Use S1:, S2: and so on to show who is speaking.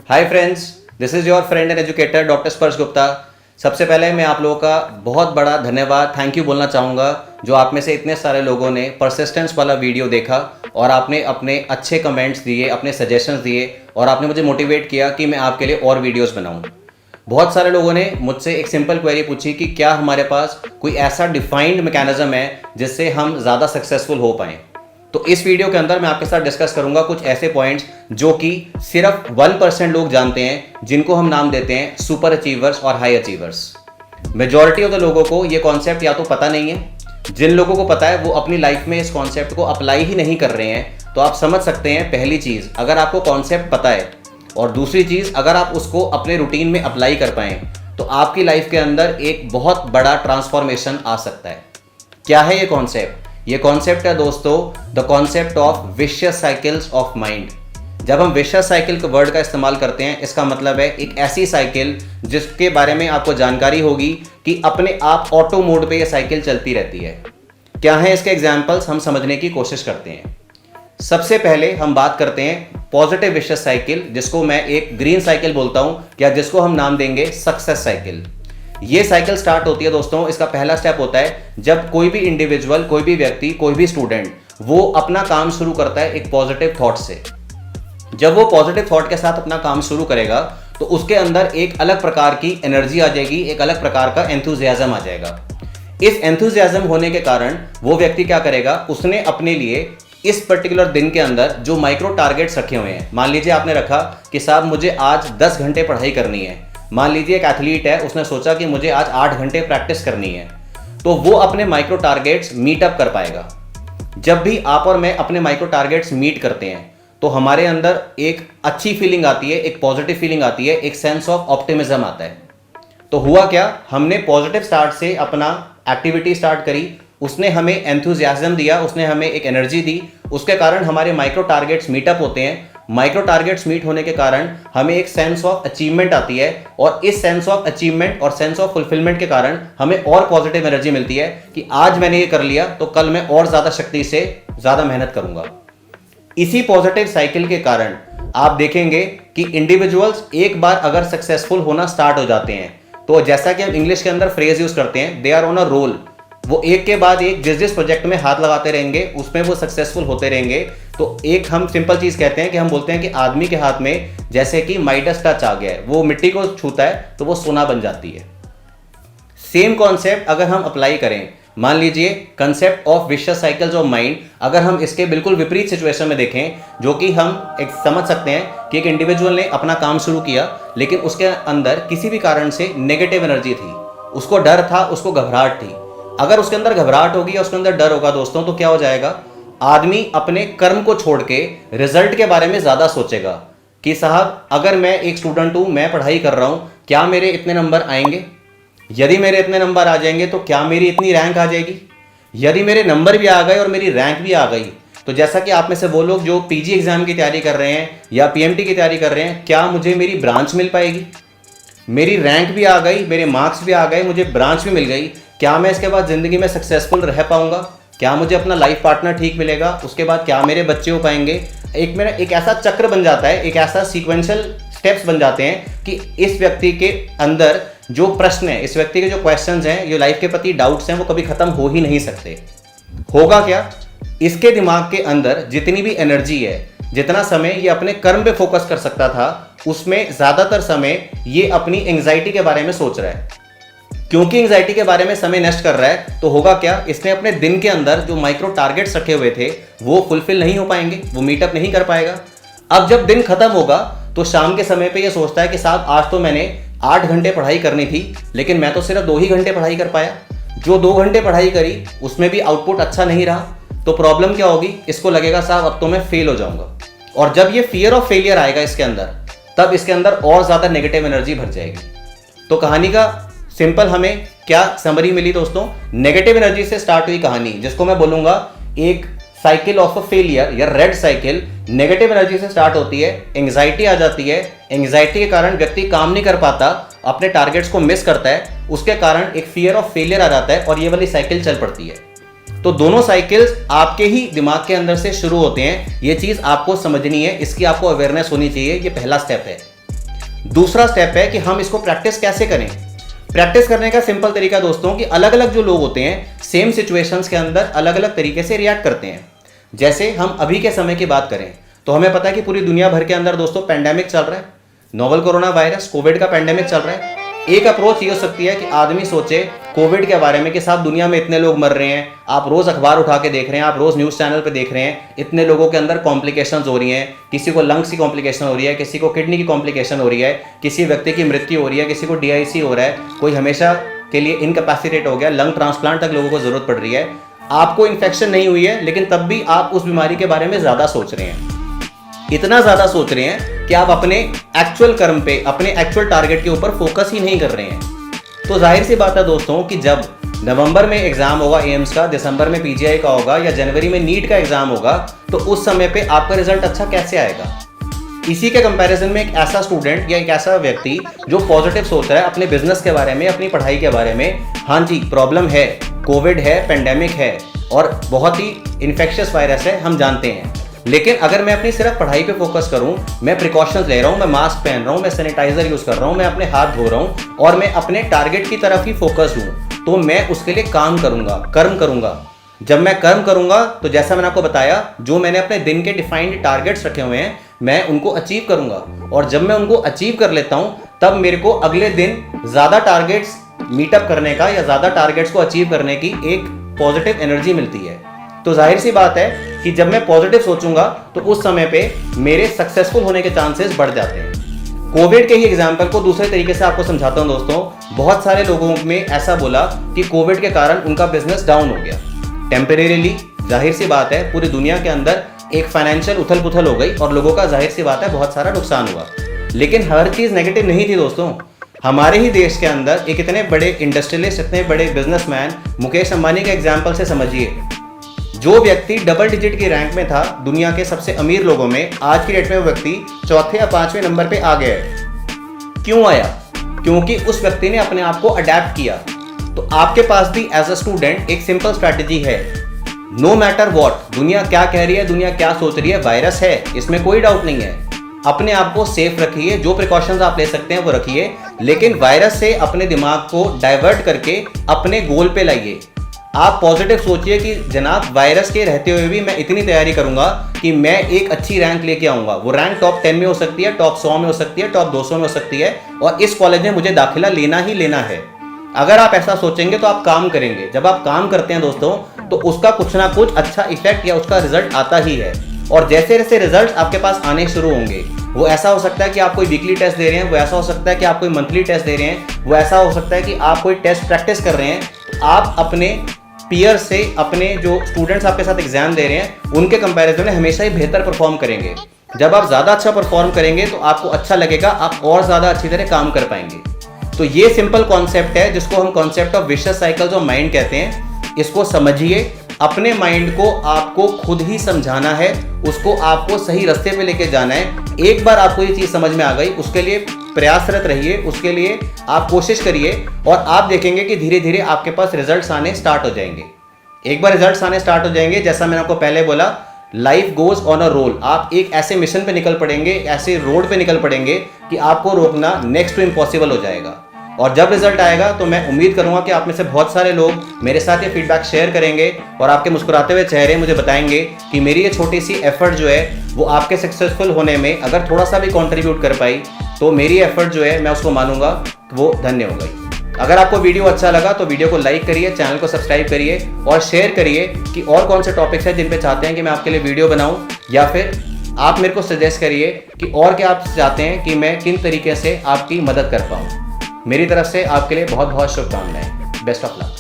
S1: Hi friends, this is your friend and educator doctor स्पर्श गुप्ता। सबसे पहले मैं आप लोगों का बहुत बड़ा धन्यवाद, थैंक यू बोलना चाहूँगा जो आप में से इतने सारे लोगों ने परसिस्टेंस वाला वीडियो देखा और आपने अपने अच्छे कमेंट्स दिए, अपने सजेशंस दिए और आपने मुझे मोटिवेट किया कि मैं आपके लिए और वीडियोस बनाऊँ। बहुत सारे लोगों ने मुझसे एक सिंपल क्वेरी पूछी कि क्या हमारे पास कोई ऐसा डिफाइंड मैकेनिज्म है जिससे हम ज़्यादा सक्सेसफुल हो पाएँ। तो इस वीडियो के अंदर मैं आपके साथ डिस्कस करूंगा कुछ ऐसे पॉइंट्स जो कि सिर्फ 1% लोग जानते हैं, जिनको हम नाम देते हैं सुपर अचीवर्स और high achievers. Majority of the लोगों को ये कॉन्सेप्ट या तो पता नहीं है, जिन लोगों को पता है वो अपनी लाइफ में इस कॉन्सेप्ट को अप्लाई ही नहीं कर रहे हैं। तो आप समझ सकते हैं, पहली चीज़ अगर आपको कॉन्सेप्ट पता है और दूसरी चीज़ अगर आप उसको अपने रूटीन में अप्लाई कर पाएँ तो आपकी लाइफ के अंदर एक बहुत बड़ा ट्रांसफॉर्मेशन आ सकता है। क्या है ये कॉन्सेप्ट? ये कॉन्सेप्ट है दोस्तों the concept of vicious cycles of mind. जब हम विशियस साइकिल के वर्ड का इस्तेमाल करते हैं, इसका मतलब है एक ऐसी साइकिल जिसके बारे में आपको जानकारी होगी कि अपने आप ऑटो मोड पे ये साइकिल चलती रहती है। क्या है इसके एग्जाम्पल्स, हम समझने की कोशिश करते हैं। सबसे पहले हम बात करते हैं पॉजिटिव विशियस साइकिल, जिसको मैं एक ग्रीन साइकिल बोलता हूं या जिसको हम नाम देंगे सक्सेस साइकिल। ये साइकिल स्टार्ट होती है दोस्तों, इसका पहला स्टेप होता है जब कोई भी इंडिविजुअल, कोई भी व्यक्ति, कोई भी स्टूडेंट वो अपना काम शुरू करता है एक पॉजिटिव थॉट से। जब वो पॉजिटिव थॉट के साथ अपना काम शुरू करेगा तो उसके अंदर एक अलग प्रकार की एनर्जी आ जाएगी, एक अलग प्रकार का एंथुजियाज्म आ जाएगा। इस एंथुजियाज्म होने के कारण वो व्यक्ति क्या करेगा, उसने अपने लिए इस पर्टिकुलर दिन के अंदर जो माइक्रो टारगेट्स रखे हुए हैं। मान लीजिए आपने रखा कि साहब मुझे आज 10 घंटे पढ़ाई करनी है। मान लीजिए एक एथलीट है, उसने सोचा कि मुझे आज 8 घंटे प्रैक्टिस करनी है, तो वो अपने माइक्रो टारगेट्स मीट अप कर पाएगा। जब भी आप और मैं अपने माइक्रो टारगेट्स मीट करते हैं तो हमारे अंदर एक अच्छी फीलिंग आती है, एक पॉजिटिव फीलिंग आती है, एक सेंस ऑफ ऑप्टिमिज्म आता है। तो हुआ क्या, हमने पॉजिटिव स्टार्ट से अपना एक्टिविटी स्टार्ट करी, उसने हमें एंथुजियाज्म दिया, उसने हमें एक एनर्जी दी, उसके कारण हमारे माइक्रो टारगेट्स मीटअप होते हैं। माइक्रो टारगेट्स मीट होने के कारण हमें एक सेंस ऑफ अचीवमेंट आती है और इस सेंस ऑफ अचीवमेंट और सेंस ऑफ फुलफिलमेंट के कारण हमें और पॉजिटिव एनर्जी मिलती है कि आज मैंने ये कर लिया तो कल मैं और ज़्यादा शक्ति से ज़्यादा मेहनत करूंगा। इसी पॉजिटिव साइकिल के कारण आप देखेंगे कि इंडिविजुअल्स एक बार अगर सक्सेसफुल होना स्टार्ट हो जाते हैं तो जैसा कि हम इंग्लिश के अंदर फ्रेज यूज करते हैं, they are on a roll. वो एक के बाद एक जिस जिस प्रोजेक्ट में हाथ लगाते रहेंगे उसमें वो सक्सेसफुल होते रहेंगे। तो एक हम सिंपल चीज कहते हैं कि हम बोलते हैं कि आदमी के हाथ में जैसे कि माइडस टच आ गया है, वो मिट्टी को छूता है तो वो सोना बन जाती है। सेम कॉन्सेप्ट अगर हम अप्लाई करें, मान लीजिए concept of vicious cycles of mind, अगर हम इसके बिल्कुल विपरीत सिचुएशन में देखें, जो कि हम एक समझ सकते हैं कि एक इंडिविजुअल ने अपना काम शुरू किया लेकिन उसके अंदर किसी भी कारण से नेगेटिव एनर्जी थी, उसको डर था, उसको घबराहट थी। अगर उसके अंदर घबराहट होगी या उसके अंदर डर होगा दोस्तों, तो क्या हो जाएगा, आदमी अपने कर्म को छोड़ के रिजल्ट के बारे में ज्यादा सोचेगा कि साहब अगर मैं एक स्टूडेंट हूं, मैं पढ़ाई कर रहा हूं, क्या मेरे इतने नंबर आएंगे? यदि मेरे इतने नंबर आ जाएंगे तो क्या मेरी इतनी रैंक आ जाएगी? यदि मेरे नंबर भी आ गए और मेरी रैंक भी आ गई तो जैसा कि आप में से वो लोग जो पीजी एग्जाम की तैयारी कर रहे हैं या पीएमटी की तैयारी कर रहे हैं, क्या मुझे मेरी ब्रांच मिल पाएगी? मेरी रैंक भी आ गई, मेरे मार्क्स भी आ गए, मुझे ब्रांच भी मिल गई, क्या मैं इसके बाद ज़िंदगी में सक्सेसफुल रह पाऊंगा? क्या मुझे अपना लाइफ पार्टनर ठीक मिलेगा? उसके बाद क्या मेरे बच्चे हो पाएंगे? एक मेरा एक ऐसा चक्र बन जाता है, एक ऐसा सीक्वेंशियल स्टेप्स बन जाते हैं कि इस व्यक्ति के अंदर जो प्रश्न है, इस व्यक्ति के जो क्वेश्चंस हैं, जो लाइफ के प्रति डाउट्स हैं, वो कभी खत्म हो ही नहीं सकते। होगा क्या, इसके दिमाग के अंदर जितनी भी एनर्जी है, जितना समय ये अपने कर्म पे फोकस कर सकता था, उसमें ज़्यादातर समय ये अपनी एंग्जाइटी के बारे में सोच रहा है। क्योंकि एंग्जाइटी के बारे में समय नष्ट कर रहा है तो होगा क्या, इसने अपने दिन के अंदर जो माइक्रो टारगेट्स रखे हुए थे वो फुलफिल नहीं हो पाएंगे, वो मीटअप नहीं कर पाएगा। अब जब दिन खत्म होगा तो शाम के समय पे ये सोचता है कि साहब आज तो मैंने 8 घंटे पढ़ाई करनी थी लेकिन मैं तो सिर्फ 2 ही घंटे पढ़ाई कर पाया। जो 2 घंटे पढ़ाई करी उसमें भी आउटपुट अच्छा नहीं रहा, तो प्रॉब्लम क्या होगी, इसको लगेगा साहब अब तो मैं फेल हो जाऊंगा। और जब ये फियर ऑफ फेलियर आएगा इसके अंदर, तब इसके अंदर और ज्यादा नेगेटिव एनर्जी भर जाएगी। तो कहानी का सिंपल हमें क्या समरी मिली दोस्तों, नेगेटिव एनर्जी से स्टार्ट हुई कहानी, जिसको मैं बोलूंगा एक साइकिल ऑफ अ फेलियर या रेड साइकिल। नेगेटिव एनर्जी से स्टार्ट होती है, एंग्जाइटी आ जाती है, एंग्जाइटी के कारण व्यक्ति काम नहीं कर पाता, अपने टारगेट्स को मिस करता है, उसके कारण एक फियर ऑफ फेलियर आ जाता है और ये वाली साइकिल चल पड़ती है। तो दोनों साइकिल्स आपके ही दिमाग के अंदर से शुरू होते हैं। ये चीज आपको समझनी है, इसकी आपको अवेयरनेस होनी चाहिए, ये पहला स्टेप है। दूसरा स्टेप है कि हम इसको प्रैक्टिस कैसे करें। प्रैक्टिस करने का सिंपल तरीका दोस्तों कि अलग अलग जो लोग होते हैं सेम सिचुएशंस के अंदर अलग अलग तरीके से रिएक्ट करते हैं। जैसे हम अभी के समय की बात करें तो हमें पता है कि पूरी दुनिया भर के अंदर दोस्तों पेंडेमिक चल रहा है, नोवल कोरोना वायरस कोविड का पेंडेमिक चल रहा है। एक अप्रोच ये हो सकती है कि आदमी सोचे कोविड के बारे में कि साहब दुनिया में इतने लोग मर रहे हैं, आप रोज़ अखबार उठा के देख रहे हैं, आप रोज़ न्यूज़ चैनल पे देख रहे हैं, इतने लोगों के अंदर कॉम्प्लिकेशंस हो रही हैं, किसी को लंग्स की कॉम्प्लिकेशन हो रही है, किसी को किडनी की कॉम्प्लिकेशन हो रही है, किसी व्यक्ति की मृत्यु हो रही है, किसी को DIC हो रहा है, कोई हमेशा के लिए इनकैपेसिटेट हो गया, लंग ट्रांसप्लांट तक लोगों को ज़रूरत पड़ रही है। आपको इन्फेक्शन नहीं हुई है लेकिन तब भी आप उस बीमारी के बारे में ज़्यादा सोच रहे हैं, इतना ज़्यादा सोच रहे हैं कि आप अपने एक्चुअल कर्म पे, अपने एक्चुअल टारगेट के ऊपर फोकस ही नहीं कर रहे हैं। तो जाहिर सी बात है दोस्तों कि जब नवंबर में एग्जाम होगा एम्स का, दिसंबर में PGI का होगा या जनवरी में नीट का एग्जाम होगा, तो उस समय पे आपका रिजल्ट अच्छा कैसे आएगा। इसी के कंपैरिजन में एक ऐसा स्टूडेंट या एक ऐसा व्यक्ति जो पॉजिटिव सोच रहा है अपने बिजनेस के बारे में, अपनी पढ़ाई के बारे में, हाँ जी प्रॉब्लम है, कोविड है, पेंडेमिक है और बहुत ही इन्फेक्शियस वायरस है, हम जानते हैं, लेकिन अगर मैं अपनी सिर्फ पढ़ाई पे फोकस करूं, मैं प्रिकॉशंस ले रहा हूं, मैं मास्क पहन रहा हूं, मैं सैनिटाइजर यूज कर रहा हूं, मैं अपने हाथ धो रहा हूं और मैं अपने टारगेट की तरफ ही फोकस हूं, तो मैं उसके लिए काम करूंगा, कर्म करूंगा। जब मैं कर्म करूंगा तो जैसा मैंने आपको बताया, जो मैंने अपने दिन के डिफाइंड टारगेट्स रखे हुए हैं मैं उनको अचीव करूंगा, और जब मैं उनको अचीव कर लेता हूं तब मेरे को अगले दिन ज्यादा टारगेट्स मीटअप करने का या ज्यादा टारगेट्स को अचीव करने की एक पॉजिटिव एनर्जी मिलती है। तो जाहिर सी बात है कि जब मैं पॉजिटिव सोचूंगा तो उस समय पे मेरे सक्सेसफुल होने के चांसेस बढ़ जाते हैं। कोविड के ही एग्जाम्पल को दूसरे तरीके से आपको समझाता हूं दोस्तों। बहुत सारे लोगों में ऐसा बोला कि कोविड के कारण उनका बिजनेस डाउन हो गया टेम्परेरीली। जाहिर सी बात है पूरी दुनिया के अंदर एक फाइनेंशियल उथल पुथल हो गई और लोगों का जाहिर सी बात है बहुत सारा नुकसान हुआ, लेकिन हर चीज़ नेगेटिव नहीं थी दोस्तों। हमारे ही देश के अंदर एक इतने बड़े इंडस्ट्रियलिस्ट, इतने बड़े बिजनेसमैन मुकेश अंबानी के एग्जाम्पल से समझिए। जो व्यक्ति डबल डिजिट की रैंक में था दुनिया के सबसे अमीर लोगों में, आज की डेट में वो व्यक्ति चौथे या 5वें नंबर पे आ गया है। क्यों आया? क्योंकि उस व्यक्ति ने अपने आप को अडेप्ट किया। तो आपके पास भी एज अ स्टूडेंट एक सिंपल स्ट्रैटेजी है। नो मैटर वॉट, दुनिया क्या कह रही है, दुनिया क्या सोच रही है, वायरस है, इसमें कोई डाउट नहीं है। अपने आप को सेफ रखिए, जो प्रिकॉशंस आप ले सकते हैं वो रखिए, लेकिन वायरस से अपने दिमाग को डाइवर्ट करके अपने गोल पे लाइए। आप पॉजिटिव सोचिए कि जनाब वायरस के रहते हुए भी मैं इतनी तैयारी करूंगा कि मैं एक अच्छी रैंक लेके आऊंगा। वो रैंक टॉप 10 में हो सकती है, टॉप 100 में हो सकती है, टॉप 200 में हो सकती है, और इस कॉलेज में मुझे दाखिला लेना ही लेना है। अगर आप ऐसा सोचेंगे तो आप काम करेंगे। जब आप काम करते हैं दोस्तों तो उसका कुछ ना कुछ अच्छा इफेक्ट या उसका रिजल्ट आता ही है, और जैसे जैसे रिजल्ट आपके पास आने शुरू होंगे, वो ऐसा हो सकता है कि आप कोई वीकली टेस्ट दे रहे हैं, वो ऐसा हो सकता है कि आप कोई मंथली टेस्ट दे रहे हैं, वो ऐसा हो सकता है कि आप कोई टेस्ट प्रैक्टिस कर रहे हैं, आप अपने पीयर से, अपने जो स्टूडेंट्स आपके साथ एग्जाम दे रहे हैं उनके कंपैरिजन में हमेशा ही बेहतर परफॉर्म करेंगे। जब आप ज़्यादा अच्छा परफॉर्म करेंगे तो आपको अच्छा लगेगा, आप और ज़्यादा अच्छी तरह काम कर पाएंगे। तो ये सिंपल कॉन्सेप्ट है जिसको हम concept of vicious cycles of mind कहते हैं। इसको समझिए, अपने माइंड को आपको खुद ही समझाना है, उसको आपको सही रास्ते पे लेके जाना है। एक बार आपको ये चीज़ समझ में आ गई, उसके लिए प्रयासरत रहिए, उसके लिए आप कोशिश करिए, और आप देखेंगे कि धीरे धीरे आपके पास रिजल्ट्स आने स्टार्ट हो जाएंगे। एक बार रिजल्ट्स आने स्टार्ट हो जाएंगे, जैसा मैंने आपको पहले बोला, life goes on a roll. आप एक ऐसे मिशन पे निकल पड़ेंगे, ऐसे रोड पे निकल पड़ेंगे कि आपको रोकना नेक्स्ट टू इम्पॉसिबल हो जाएगा। और जब रिजल्ट आएगा तो मैं उम्मीद करूंगा कि आप में से बहुत सारे लोग मेरे साथ ये फीडबैक शेयर करेंगे और आपके मुस्कुराते हुए चेहरे मुझे बताएंगे कि मेरी ये छोटी सी एफर्ट जो है वो आपके सक्सेसफुल होने में अगर थोड़ा सा भी कंट्रीब्यूट कर पाई, तो मेरी एफर्ट जो है मैं उसको मानूंगा वो धन्य हो गई। अगर आपको वीडियो अच्छा लगा तो वीडियो को लाइक करिए, चैनल को सब्सक्राइब करिए और शेयर करिए कि और कौन से टॉपिक्स हैं जिन पे चाहते हैं कि मैं आपके लिए वीडियो बनाऊं, या फिर आप मेरे को सजेस्ट करिए कि और क्या आप चाहते हैं कि मैं किन तरीके से आपकी मदद कर पाऊँ। मेरी तरफ से आपके लिए बहुत बहुत शुभकामनाएं। Best of luck.